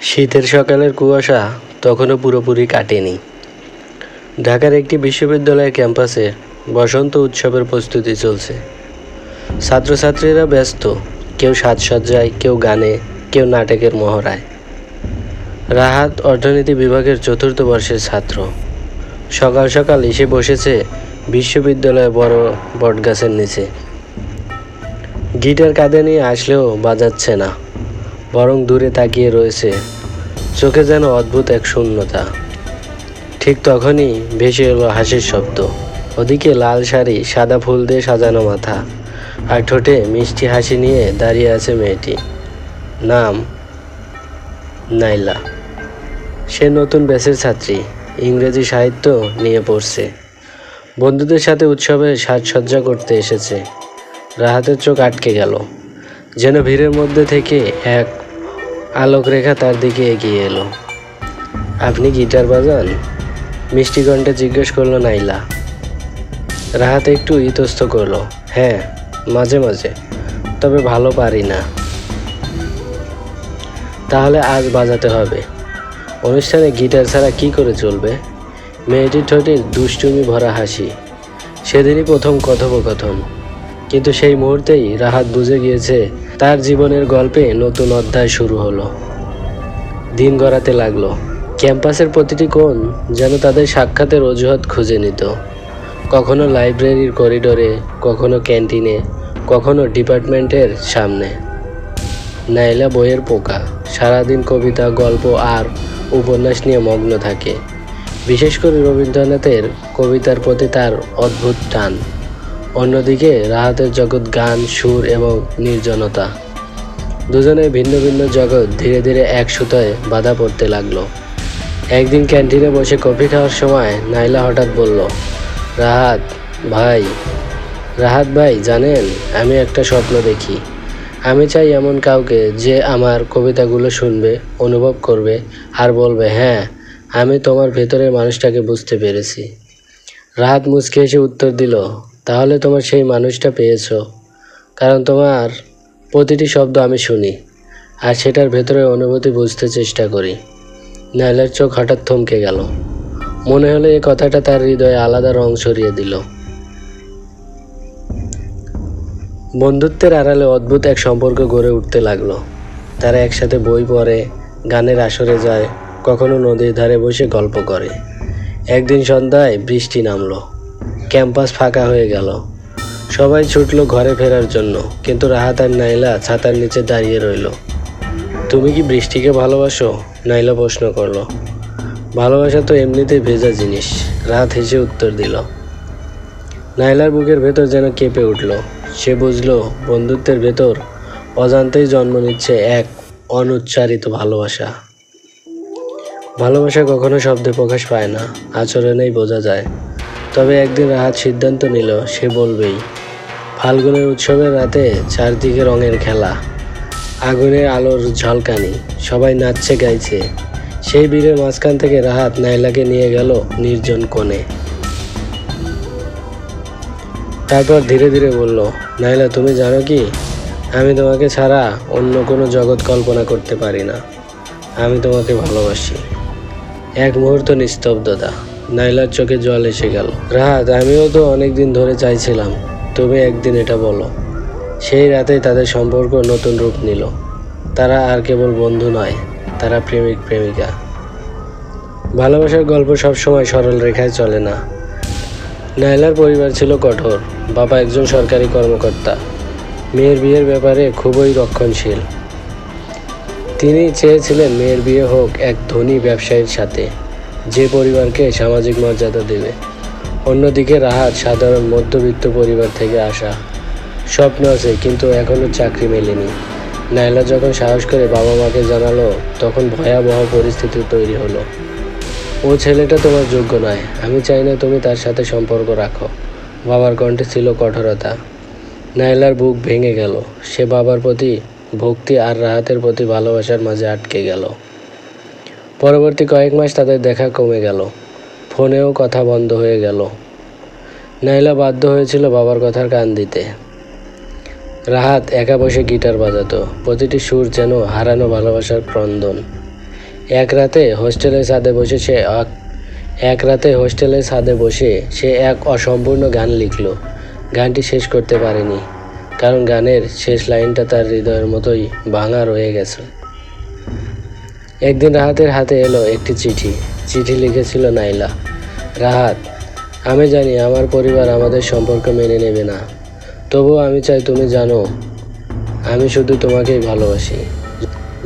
শীতের সকালের কুয়াশা তখনও পুরোপুরি কাটেনি। ঢাকার একটি বিশ্ববিদ্যালয়ের ক্যাম্পাসে বসন্ত উৎসবের প্রস্তুতি চলছে। ছাত্রছাত্রীরা ব্যস্ত, কেউ সাজসজ্জায়, কেউ গানে, কেউ নাটকের মহড়ায়। রাহাত অর্থনীতি বিভাগের চতুর্থ বর্ষের ছাত্র। সকাল সকাল এসে বসেছে বিশ্ববিদ্যালয়ের বড় বটগাছের নিচে। গিটার কাঁধে নিয়ে আসলেও বাজাচ্ছে না, বরং দূরে তাকিয়ে রয়েছে, চোখে যেন অদ্ভুত এক শূন্যতা। ঠিক তখনই ভেসে এলো হাসির শব্দ। ওদিকে লাল শাড়ি, সাদা ফুল দিয়ে সাজানো মাথা, আর ঠোঁটে মিষ্টি হাসি নিয়ে দাঁড়িয়ে আছে মেয়েটি। নাম নাইলা। সে নতুন ব্যাচের ছাত্রী, ইংরেজি সাহিত্য নিয়ে পড়ছে। বন্ধুদের সাথে উৎসবে সাজসজ্জা করতে এসেছে। রাহাতের চোখ আটকে গেল, যেন ভিড়ের মধ্যে থেকে এক আলোকরেখা তার দিকে এগিয়ে এলো। আপনি গিটার বাজান? মিষ্টি কণ্ঠে জিজ্ঞেস করলো নাইলা। রাহাত একটু ইতস্ত করলো। হ্যাঁ, মাঝে মাঝে, তবে ভালো পারি না। তাহলে আজ বাজাতে হবে। অনুষ্ঠানে গিটার ছাড়া কি করে চলবে? মেয়েটির ঠোঁটে দুষ্টুমি ভরা হাসি। সেদিনই প্রথম কথোপকথন, কিন্তু সেই মুহূর্তেই রাহাত বুঝে গিয়েছে তার জীবনের গল্পে নতুন অধ্যায় শুরু হলো। দিন গড়াতে লাগলো। ক্যাম্পাসের প্রতিটি কোণ যেন তাদের সাক্ষাতের অজুহাত খুঁজে নিত। কখনো লাইব্রেরির করিডোরে, কখনো ক্যান্টিনে, কখনো ডিপার্টমেন্টের সামনে। নাইলা বইয়ের পোকা, সারাদিন কবিতা, গল্প আর উপন্যাস নিয়ে মগ্ন থাকে। বিশেষ করে রবীন্দ্রনাথের কবিতার প্রতি তার অদ্ভুত টান। অন্যদিকে রাহাতের জগৎ গান, সুর এবং নির্জনতা। দুজনের ভিন্ন ভিন্ন জগৎ ধীরে ধীরে এক সুতোয় বাঁধা পড়তে লাগলো। একদিন ক্যান্টিনে বসে কফি খাওয়ার সময় নাইলা হঠাৎ বলল, রাহাত ভাই জানেন, আমি একটা স্বপ্ন দেখি। আমি চাই এমন কাউকে যে আমার কবিতাগুলো শুনবে, অনুভব করবে আর বলবে, হ্যাঁ, আমি তোমার ভেতরের মানুষটাকে বুঝতে পেরেছি। রাহাত মুচকে এসে উত্তর দিল, তাহলে তোমার সেই মানুষটা পেয়েছো, কারণ তোমার প্রতিটি শব্দ আমি শুনি আর সেটার ভেতরে অনুভূতি বুঝতে চেষ্টা করি। নাইলার চোখ হঠাৎ থমকে গেল। মনে হলো এই কথাটা তার হৃদয়ে আলাদা রং ছড়িয়ে দিল। বন্ধুত্বের আড়ালে অদ্ভুত এক সম্পর্ক গড়ে উঠতে লাগলো। তারা একসাথে বই পড়ে, গানের আসরে যায়, কখনো নদীর ধারে বসে গল্প করে। একদিন সন্ধ্যায় বৃষ্টি নামলো। ক্যাম্পাস ফাঁকা হয়ে গেল। সবাই ছুটলো ঘরে ফেরার জন্য, কিন্তু রাহাত আর নাইলা ছাতার নিচে দাঁড়িয়ে রইল। তুমি কি বৃষ্টিকে ভালোবাসো? নাইলা প্রশ্ন করলো। ভালোবাসা তো এমনিতেই ভেজা জিনিস, রাহাত হেসে উত্তর দিল। নাইলার বুকের ভেতর যেন কেঁপে উঠল। সে বুঝলো বন্ধুত্বের ভেতর অজান্তেই জন্ম নিচ্ছে এক অনুচ্চারিত ভালোবাসা। ভালোবাসা কখনো শব্দে প্রকাশ পায় না, আচরণেই বোঝা যায়। তবে একদিন রাহাত সিদ্ধান্ত নিল সে বলবেই। ফাল্গুনের উৎসবের রাতে চারদিকে রঙের খেলা, আগুনের আলোর ঝলকানি, সবাই নাচছে গাইছে। সেই ভিড়ের মাঝখান থেকে রাহাত নাইলাকে নিয়ে গেল নির্জন কোণে। তারপর ধীরে ধীরে বলল, নাইলা তুমি জানো কি, আমি তোমাকে ছাড়া অন্য কোনো জগৎ কল্পনা করতে পারি না। আমি তোমাকে ভালোবাসি। এক মুহূর্ত নিস্তব্ধতা। নাইলার চোখে জল এসে গেল। রাহাত, আমিও তো অনেকদিন ধরে চাইছিলাম তুমি একদিন এটা বলো। সেই রাতেই তাদের সম্পর্ক নতুন রূপ নিল। তারা আর কেবল বন্ধু নয়, তারা প্রেমিক প্রেমিকা। ভালোবাসার গল্প সবসময় সরল রেখায় চলে না। নাইলার পরিবার ছিল কঠোর। বাবা একজন সরকারি কর্মকর্তা, মেয়ের বিয়ের ব্যাপারে খুবই রক্ষণশীল। তিনি চেয়েছিলেন মেয়ের বিয়ে হোক এক ধনী ব্যবসায়ীর সাথে, যে পরিবারকে সামাজিক মর্যাদা দেবে। অন্যদিকে রাহাত সাধারণ মধ্যবিত্ত পরিবার থেকে আসা। স্বপ্ন আছে, কিন্তু এখনও চাকরি মেলেনি। নাইলা যখন সাহস করে বাবা মাকে জানালো, তখন ভয়াবহ পরিস্থিতি তৈরি হলো। ও ছেলেটা তোমার যোগ্য নয়, আমি চাই না তুমি তার সাথে সম্পর্ক রাখো। বাবার কণ্ঠে ছিল কঠোরতা। নাইলার বুক ভেঙে গেল। সে বাবার প্রতি ভক্তি আর রাহাতের প্রতি ভালোবাসার মাঝে আটকে গেল। পরবর্তী কয়েক মাস তাদের দেখা কমে গেল। ফোনেও কথা বন্ধ হয়ে গেল। নাইলা বাধ্য হয়েছিল বাবার কথার কান দিতে। রাহাত একা বসে গিটার বাজাতো। প্রতিটি সুর যেন হারানো ভালোবাসার ক্রন্দন। এক রাতে হোস্টেলের ছাদে বসে সে এক রাতে হোস্টেলের ছাদে বসে সে এক অসম্পূর্ণ গান লিখলো। গানটি শেষ করতে পারেনি, কারণ গানের শেষ লাইনটা তার হৃদয়ের মতোই ভাঙা রয়ে গেছে। একদিন রাহাতের হাতে এলো একটি চিঠি। চিঠি লিখেছিল নাইলা। রাহাত, আমি জানি আমার পরিবার আমাদের সম্পর্ক মেনে নেবে না, তবুও আমি চাই তুমি জানো আমি শুধু তোমাকেই ভালোবাসি।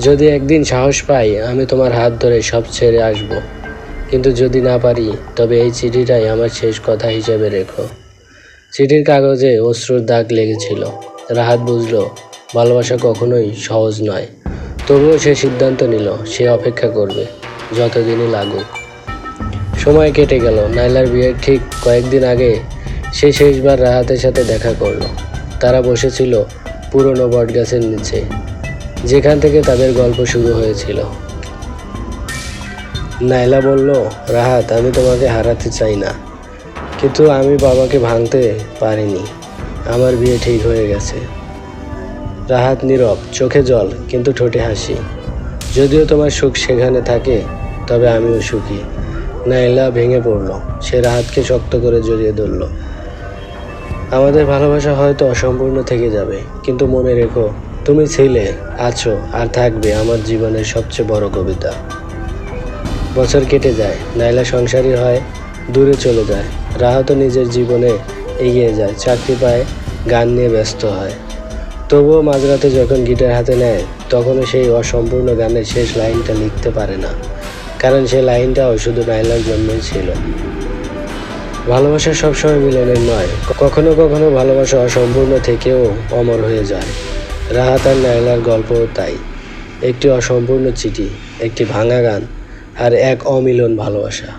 যদি একদিন সাহস পাই আমি তোমার হাত ধরে সব ছেড়ে আসব, কিন্তু যদি না পারি তবে এই চিঠিটাই আমার শেষ কথা হিসেবে রেখো। চিঠির কাগজে অশ্রুর দাগ লেগেছিল। রাহাত বুঝলো ভালোবাসা কখনোই সহজ নয়, তবুও সে সিদ্ধান্ত নিল সে অপেক্ষা করবে যতদিনই লাগুক। সময় কেটে গেল। নাইলার বিয়ের ঠিক কয়েকদিন আগে সে শেষবার রাহাতের সাথে দেখা করলো। তারা বসেছিল পুরনো বটগাছের নিচে, যেখান থেকে তাদের গল্প শুরু হয়েছিল। নাইলা বলল, রাহাত, আমি তোমাকে হারাতে চাই না, কিন্তু আমি বাবাকে ভাঙতে পারিনি। আমার বিয়ে ঠিক হয়ে গেছে। রাহাত নীরব, চোখে জল কিন্তু ঠোঁটে হাসি। যদিও তোমার সুখ সেখানে থাকে, তবে আমিও সুখী। নাইলা ভেঙে পড়ল। সে রাহাতকে শক্ত করে জড়িয়ে ধরল। আমাদের ভালোবাসা হয়তো অসম্পূর্ণ থেকে যাবে, কিন্তু মনে রেখো তুমি ছিলে, আছো আর থাকবে আমার জীবনের সবচেয়ে বড় কবিতা। বছর কেটে যায়। নাইলা সংসারী হয়, দূরে চলে যায়। রাহাতও নিজের জীবনে এগিয়ে যায়, চাকরি পায়, গান নিয়ে ব্যস্ত হয়। তবুও মাঝরাতে যখন গিটার হাতে নেয়, তখনও সেই অসম্পূর্ণ গানের শেষ লাইনটা লিখতে পারে না, কারণ সেই লাইনটাও শুধু নাইলার জন্যই ছিল। ভালোবাসা সবসময় মিলনের নয়, কখনো কখনো ভালোবাসা অসম্পূর্ণ থেকেও অমর হয়ে যায়। রাহাত আর নাইলার গল্পও তাই। একটি অসম্পূর্ণ চিঠি, একটি ভাঙা গান, আর এক অমিলন ভালোবাসা।